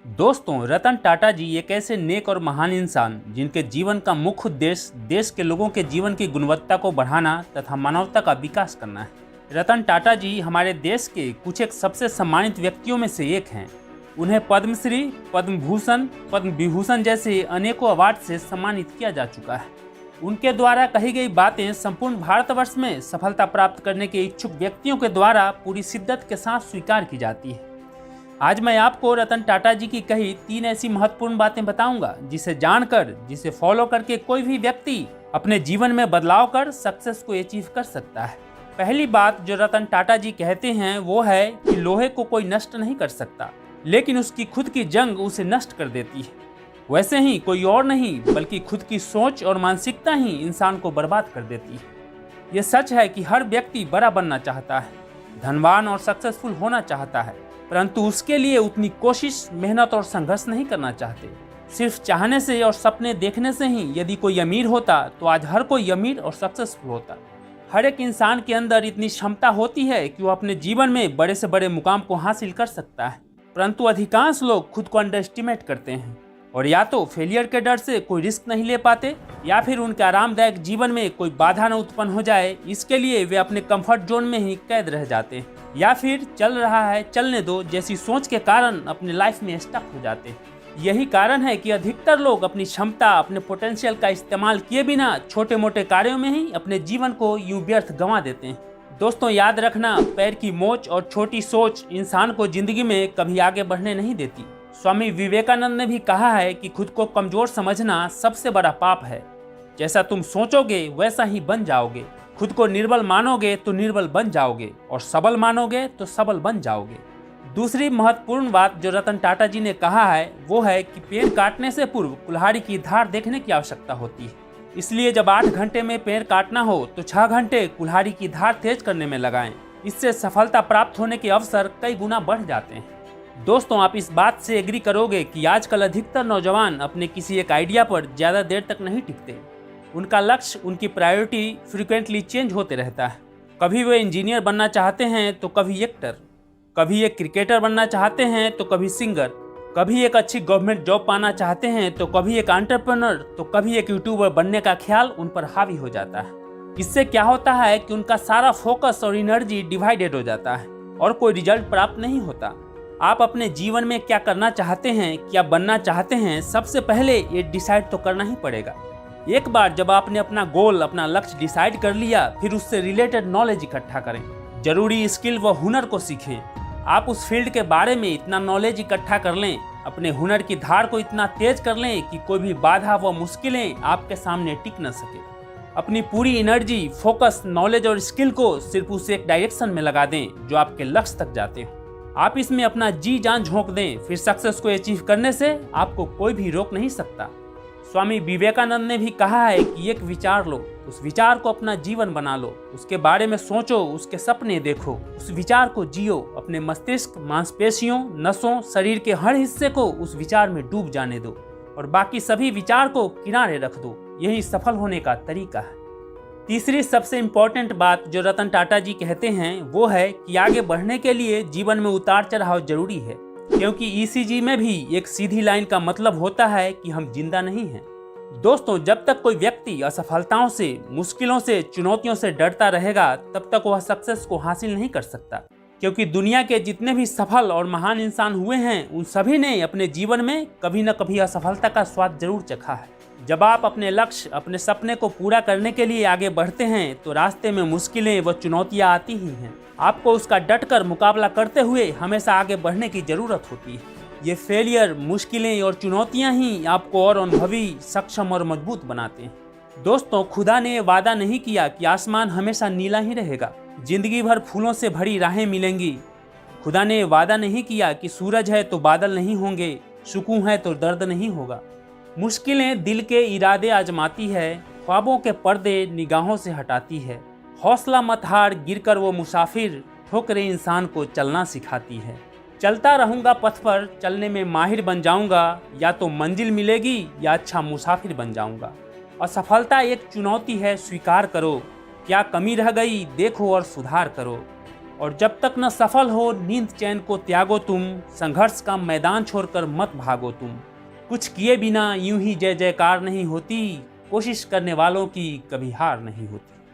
दोस्तों, रतन टाटा जी एक ऐसे नेक और महान इंसान जिनके जीवन का मुख्य उद्देश्य देश के लोगों के जीवन की गुणवत्ता को बढ़ाना तथा मानवता का विकास करना है। रतन टाटा जी हमारे देश के कुछ एक सबसे सम्मानित व्यक्तियों में से एक हैं। उन्हें पद्मश्री, पद्म भूषण, पद्म विभूषण जैसे अनेकों अवार्ड से सम्मानित किया जा चुका है। उनके द्वारा कही गई बातें संपूर्ण भारतवर्ष में सफलता प्राप्त करने के इच्छुक व्यक्तियों के द्वारा पूरी शिद्दत के साथ स्वीकार की जाती है। आज मैं आपको रतन टाटा जी की कही 3 ऐसी महत्वपूर्ण बातें बताऊंगा जिसे जानकर, जिसे फॉलो करके कोई भी व्यक्ति अपने जीवन में बदलाव कर सक्सेस को अचीव कर सकता है। पहली बात जो रतन टाटा जी कहते हैं वो है कि लोहे को कोई नष्ट नहीं कर सकता, लेकिन उसकी खुद की जंग उसे नष्ट कर देती है। वैसे ही कोई और नहीं बल्कि खुद की सोच और मानसिकता ही इंसान को बर्बाद कर देती है। ये सच है कि हर व्यक्ति बड़ा बनना चाहता है, धनवान और सक्सेसफुल होना चाहता है, परंतु उसके लिए उतनी कोशिश, मेहनत और संघर्ष नहीं करना चाहते। सिर्फ चाहने से और सपने देखने से ही यदि कोई अमीर होता तो आज हर कोई अमीर और सक्सेसफुल होता। हर एक इंसान के अंदर इतनी क्षमता होती है कि वो अपने जीवन में बड़े से बड़े मुकाम को हासिल कर सकता है, परंतु अधिकांश लोग खुद को अंडर एस्टिमेट करते हैं और या तो फेलियर के डर से कोई रिस्क नहीं ले पाते या फिर उनके आरामदायक जीवन में कोई बाधा न उत्पन्न हो जाए, इसके लिए वे अपने कंफर्ट जोन में ही कैद रह जाते हैं, या फिर चल रहा है चलने दो जैसी सोच के कारण अपने लाइफ में स्टक हो जाते हैं। यही कारण है कि अधिकतर लोग अपनी क्षमता, अपने पोटेंशियल का इस्तेमाल किए बिना छोटे मोटे कार्यों में ही अपने जीवन को यूं व्यर्थ गंवा देते हैं। दोस्तों, याद रखना, पैर की मोच और छोटी सोच इंसान को जिंदगी में कभी आगे बढ़ने नहीं देती। स्वामी विवेकानंद ने भी कहा है कि खुद को कमजोर समझना सबसे बड़ा पाप है। जैसा तुम सोचोगे वैसा ही बन जाओगे। खुद को निर्बल मानोगे तो निर्बल बन जाओगे और सबल मानोगे तो सबल बन जाओगे। दूसरी महत्वपूर्ण बात जो रतन टाटा जी ने कहा है वो है कि पेड़ काटने से पूर्व कुल्हाड़ी की धार देखने की आवश्यकता होती है। इसलिए जब 8 घंटे में पेड़ काटना हो तो 6 घंटे कुल्हाड़ी की धार तेज करने में लगाएं। इससे सफलता प्राप्त होने के अवसर कई गुना बढ़ जाते हैं। दोस्तों, आप इस बात से एग्री करोगे कि आजकल अधिकतर नौजवान अपने किसी एक आइडिया पर ज़्यादा देर तक नहीं टिकते। उनका लक्ष्य, उनकी प्रायोरिटी फ्रीक्वेंटली चेंज होते रहता है। कभी वे इंजीनियर बनना चाहते हैं तो कभी एक्टर, कभी एक क्रिकेटर बनना चाहते हैं तो कभी सिंगर, कभी एक अच्छी गवर्नमेंट जॉब पाना चाहते हैं तो कभी एक एंटरप्रेन्योर, तो कभी एक यूट्यूबर बनने का ख्याल उन पर हावी हो जाता है। इससे क्या होता है कि उनका सारा फोकस और एनर्जी डिवाइडेड हो जाता है और कोई रिजल्ट प्राप्त नहीं होता। आप अपने जीवन में क्या करना चाहते हैं, क्या बनना चाहते हैं, सबसे पहले ये डिसाइड तो करना ही पड़ेगा। एक बार जब आपने अपना गोल, अपना लक्ष्य डिसाइड कर लिया, फिर उससे रिलेटेड नॉलेज इकट्ठा करें, जरूरी स्किल व हुनर को सीखें। आप उस फील्ड के बारे में इतना नॉलेज इकट्ठा कर लें, अपने हुनर की धार को इतना तेज कर लें कि कोई भी बाधा व मुश्किलें आपके सामने टिक न सके। अपनी पूरी एनर्जी, फोकस, नॉलेज और स्किल को सिर्फ उस एक डायरेक्शन में लगा दें जो आपके लक्ष्य तक जाते हो। आप इसमें अपना जी जान झोंक दें, फिर सक्सेस को अचीव करने से आपको कोई भी रोक नहीं सकता। स्वामी विवेकानंद ने भी कहा है कि एक विचार लो, उस विचार को अपना जीवन बना लो, उसके बारे में सोचो, उसके सपने देखो, उस विचार को जियो। अपने मस्तिष्क, मांसपेशियों, नसों, शरीर के हर हिस्से को उस विचार में डूब जाने दो और बाकी सभी विचार को किनारे रख दो। यही सफल होने का तरीका है। तीसरी सबसे इम्पोर्टेंट बात जो रतन टाटा जी कहते हैं वो है कि आगे बढ़ने के लिए जीवन में उतार चढ़ाव जरूरी है, क्योंकि ईसीजी में भी एक सीधी लाइन का मतलब होता है कि हम जिंदा नहीं हैं। दोस्तों, जब तक कोई व्यक्ति असफलताओं से, मुश्किलों से, चुनौतियों से डरता रहेगा तब तक वह सक्सेस को हासिल नहीं कर सकता, क्योंकि दुनिया के जितने भी सफल और महान इंसान हुए हैं उन सभी ने अपने जीवन में कभी न कभी असफलता का स्वाद जरूर चखा है। जब आप अपने लक्ष्य, अपने सपने को पूरा करने के लिए आगे बढ़ते हैं तो रास्ते में मुश्किलें व चुनौतियां आती ही हैं। आपको उसका डटकर मुकाबला करते हुए हमेशा आगे बढ़ने की जरूरत होती है। ये फेलियर, मुश्किलें और चुनौतियां ही आपको और अनुभवी, सक्षम और मजबूत बनाते हैं। दोस्तों, खुदा ने वादा नहीं किया कि आसमान हमेशा नीला ही रहेगा, जिंदगी भर फूलों से भरी राहें मिलेंगी। खुदा ने वादा नहीं किया कि सूरज है तो बादल नहीं होंगे, सुकून है तो दर्द नहीं होगा। मुश्किलें दिल के इरादे आजमाती है, ख्वाबों के पर्दे निगाहों से हटाती है। हौसला मत हार, गिरकर वो मुसाफिर, ठोकरें इंसान को चलना सिखाती है। चलता रहूँगा पथ पर, चलने में माहिर बन जाऊँगा, या तो मंजिल मिलेगी या अच्छा मुसाफिर बन जाऊँगा। असफलता एक चुनौती है, स्वीकार करो। क्या कमी रह गई देखो और सुधार करो। और जब तक न सफल हो नींद चैन को त्यागो तुम, संघर्ष का मैदान छोड़कर मत भागो तुम। कुछ किए बिना यूं ही जय जयकार नहीं होती, कोशिश करने वालों की कभी हार नहीं होती।